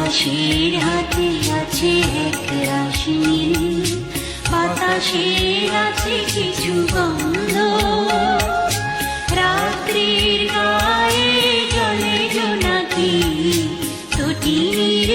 আকাশের হাতে আছে এক রাশি নীল, বাতাসের আছে কিছু গন্ধ, রাত্রির গায়ে জলে জোনাকি তটিনীর